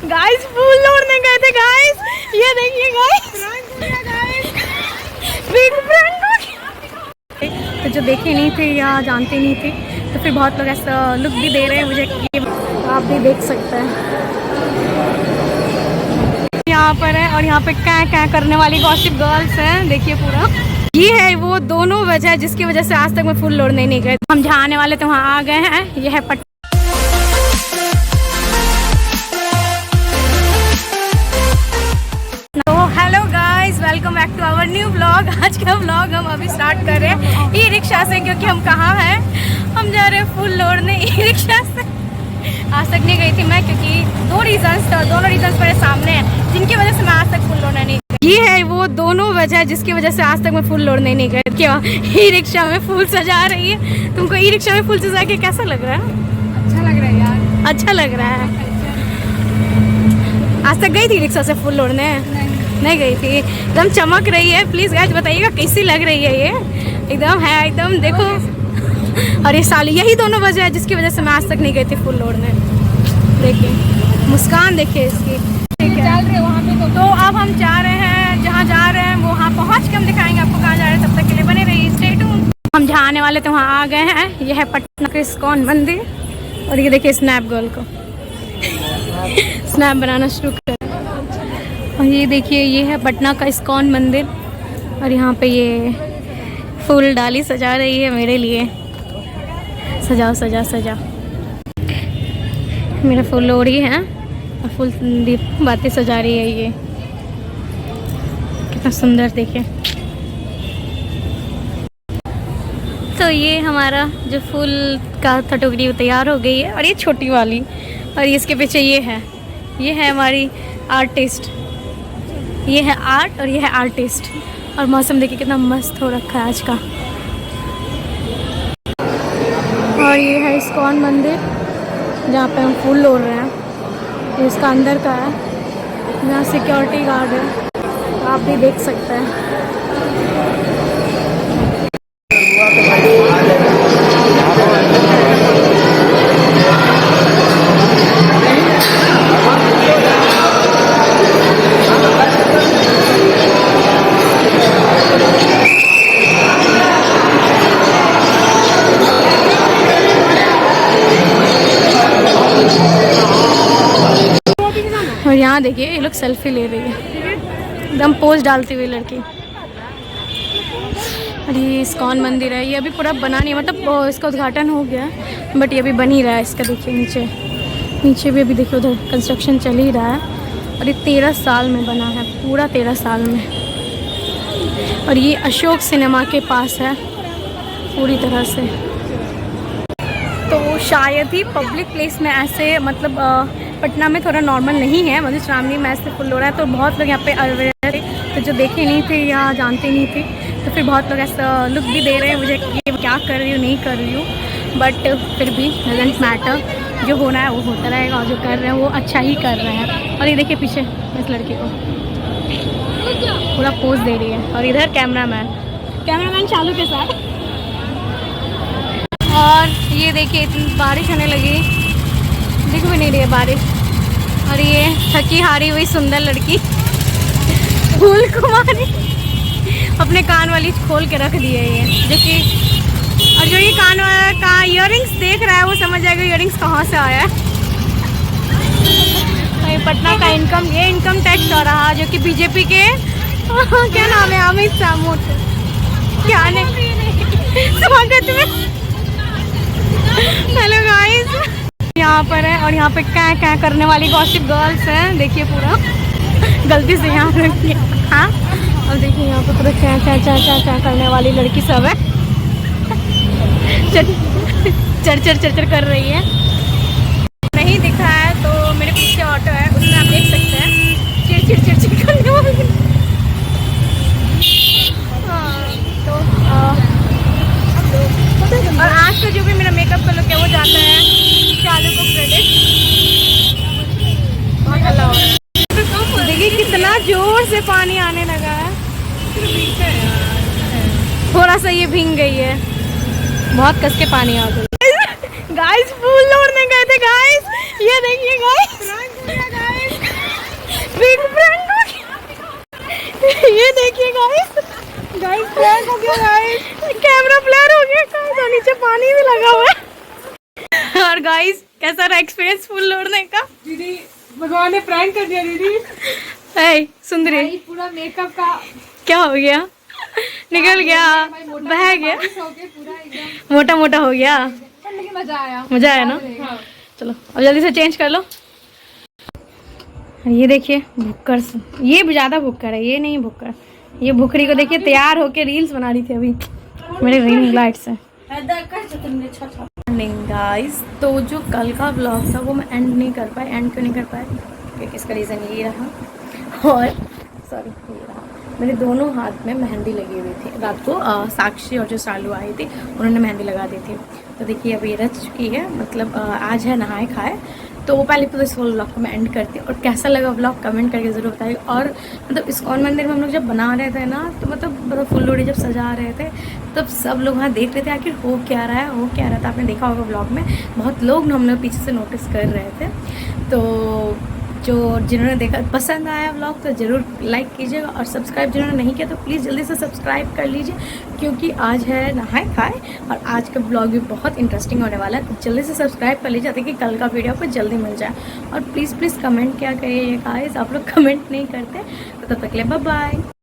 Guys फूल तोड़ने गए थे गाइस, ये देखिए गाइस, बिग प्रैंक हो गया। तो जो देखे नहीं थे या जानते नहीं थे तो फिर बहुत लोग ऐसा लुक भी दे रहे हैं मुझे कि आप भी देख सकते हैं यहाँ पर है। और यहाँ पे क्या करने वाली गॉसिप गर्ल्स हैं, देखिए पूरा ये है वो दोनों वजह जिसकी वजह से आज तक मैं फूल तोड़ने नहीं गए। हम जहाँ आने वाले थे वहाँ आ गए हैं। ये है तो hello guys, welcome back to our new vlog. आज का व्लॉग हम अभी स्टार्ट कर रहे हैं ई रिक्शा से, क्योंकि हम कहाँ हैं, हम जा रहे हैं फूल तोड़ने ई रिक्शा से। आज तक नहीं गई थी मैं, क्योंकि दोनों रीजंस मेरे सामने हैं जिनकी वजह से मैं आज तक फूल तोड़ने नहीं गई। ये है वो दोनों वजह जिसकी वजह से आज तक मैं फूल तोड़ने नहीं गई। क्या ई रिक्शा में फूल सजा रही है। तुमको ई रिक्शा में फूल सजा के कैसा लग रहा है? अच्छा लग रहा है यार, अच्छा लग रहा है। आज तक गई थी रिक्शा से फूल तोड़ने? नहीं गई थी। एकदम चमक रही है। प्लीज गाइस बताइएगा कैसी लग रही है ये। एकदम है, एकदम देखो। और ये साली यही दोनों वजह है जिसकी वजह से मैं आज तक नहीं गई थी फूल तोड़ने। देखिए मुस्कान, देखिए इसकी। ठीक है, वहाँ पे तो अब हम जा रहे हैं, जहाँ जा रहे हैं वहाँ पहुँच के हम दिखाएंगे आपको कहाँ जा रहे हैं। तब तक के लिए बने रहिए, स्टे ट्यून्ड। हम जहाँ आने वाले थे वहाँ आ गए हैं। यह है पटना का इस्कॉन मंदिर। और ये देखिए स्नैप गर्ल को स्नैप बनाना शुरू कर। और ये देखिए ये है पटना का इस्कॉन मंदिर। और यहाँ पे ये फूल डाली सजा रही है मेरे लिए। सजाओ सजा सजा, मेरा फूल लोड़ी है और फूल बातें सजा रही है। ये कितना सुंदर, देखिए। तो ये हमारा जो फूल का टोकरी तैयार हो गई है। और ये छोटी वाली, और इसके पीछे ये है हमारी आर्टिस्ट। ये है आर्ट और ये है आर्टिस्ट। और मौसम देखिए कितना मस्त हो रखा है आज का। और ये है इस्कॉन मंदिर जहाँ पे हम फूल तोड़ रहे हैं। ये इसका अंदर का है, यहाँ सिक्योरिटी गार्ड है, आप भी देख सकते हैं। और यहाँ देखिए ये लोग सेल्फी ले रही है, एकदम पोज डालती हुई लड़की। और ये इस्कॉन मंदिर है। ये अभी पूरा बना नहीं है, मतलब इसका उद्घाटन हो गया बट ये अभी बन ही रहा है। इसका देखिए नीचे भी अभी देखिए उधर कंस्ट्रक्शन चल ही रहा है। और ये 13 साल में बना है, पूरा 13 साल में। और ये अशोक सिनेमा के पास है पूरी तरह से। तो शायद ही पब्लिक प्लेस में ऐसे, मतलब पटना में थोड़ा नॉर्मल नहीं है। मतलब श्रावणी मैच से फुल हो रहा है तो बहुत लोग यहाँ पे अवेयर थे। तो जो देखे नहीं थे या जानते नहीं थे तो फिर बहुत लोग ऐसा लुक भी दे रहे हैं मुझे कि ये क्या कर रही हूँ नहीं कर रही हूँ। बट फिर भी डजंट मैटर, जो होना है वो होता रहेगा। और जो कर रहे हैं वो अच्छा ही कर रहे हैं। और ये देखिए पीछे इस लड़की को पूरा पोज दे रही है। और इधर कैमरामैन चालू के साथ। और ये देखिए इतनी बारिश होने लगी, दिख भी नहीं रही है बारिश। और ये थकी हारी हुई सुंदर लड़की फूल कुमारी अपने कान वाली खोल के रख दी है ये, जो कि और जो ये कान वाला का इयररिंग्स देख रहा है वो समझ जाएगा इयररिंग्स कहाँ से आया है। तो ये पटना का इनकम टैक्स हो रहा, जो कि बीजेपी के क्या नाम है, अमित शाह क्या स्वागत में। हेलो गाइस, यहाँ पर है। और यहाँ पे क्या करने वाली गॉसिप गर्ल्स हैं, देखिए पूरा गलती से यहाँ रखी है। हाँ, और देखिए यहाँ पे पूरा क्या करने वाली लड़की सब है। चर कर रही है। नहीं दिख रहा है तो मेरे पीछे ऑटो है, उसमें आप देख सकते हैं चिड़ करने वाली। और आज का जो भी मेरा मेकअप का लुक है वो जाता है चालू को क्रेडिट। बहुत हल्ला हो रहा है, देखिए कितना जोर से पानी आने लगा है। थोड़ा सा ये भीग गई है, बहुत कस के पानी आ गई। गाइस फूल तोड़ने गए थे गाइस, ये देखिए गाइस। गाइस फ्लैश हो गया गाइस, कैमरा फ्लैर हो गया गाइस, और नीचे पानी भी लगा हुआ है। और गाइस कैसा रहा एक्सपीरियंस फूल लोड़ने का? दीदी भगवान ने प्रैंक कर दिया दीदी। है सुंदरी, पूरा मेकअप का क्या हो गया? निकल गया, बह गया, पूरा एकदम मोटा मोटा हो गया। लेकिन मजा आया। मजा आया ना? चलो अब जल्दी से चेंज कर लो। ये देखिए भुक्कर, ये ज्यादा भुक्कर है, ये नहीं भुक्कर। ये भुखड़ी को देखिए तैयार होके रील्स बना रही थी अभी मेरे रिंग लाइट से। गाइस तो जो कल का ब्लॉग था वो मैं एंड नहीं कर पाई। एंड क्यों नहीं कर पाई? क्योंकि इसका रीज़न ये रहा, और सॉरी ये रहा, मेरे दोनों हाथ में मेहंदी लगी हुई थी। रात को साक्षी और जो सालू आई थी उन्होंने मेहंदी लगा दी थी। तो देखिए अभी रच चुकी है, मतलब आज है नहाए खाए। तो वो पहले तो इस होल ब्लॉग को मैं एंड करती हूँ, और कैसा लगा ब्लॉग कमेंट करके ज़रूर बताइए। और मतलब इस्कॉन मंदिर में हम लोग जब बना रहे थे ना, तो मतलब फुल लोड़ी जब सजा रहे थे तब सब लोग वहाँ देख रहे थे आखिर हो क्या रहा है, हो क्या रहा था। आपने देखा होगा ब्लॉग में बहुत लोग हम लोग पीछे से नोटिस कर रहे थे। तो जो जिन्होंने देखा पसंद आया व्लॉग तो ज़रूर लाइक कीजिएगा, और सब्सक्राइब जिन्होंने नहीं किया तो प्लीज़ जल्दी से सब्सक्राइब कर लीजिए, क्योंकि आज है नहाए खाए और आज का ब्लॉग भी बहुत इंटरेस्टिंग होने वाला है। तो जल्दी से सब्सक्राइब कर लीजिए ताकि कल का वीडियो आपको जल्दी मिल जाए। और प्लीज़ कमेंट क्या करिए गाइस, आप लोग कमेंट नहीं करते। तो तब तक के लिए बाय बाय।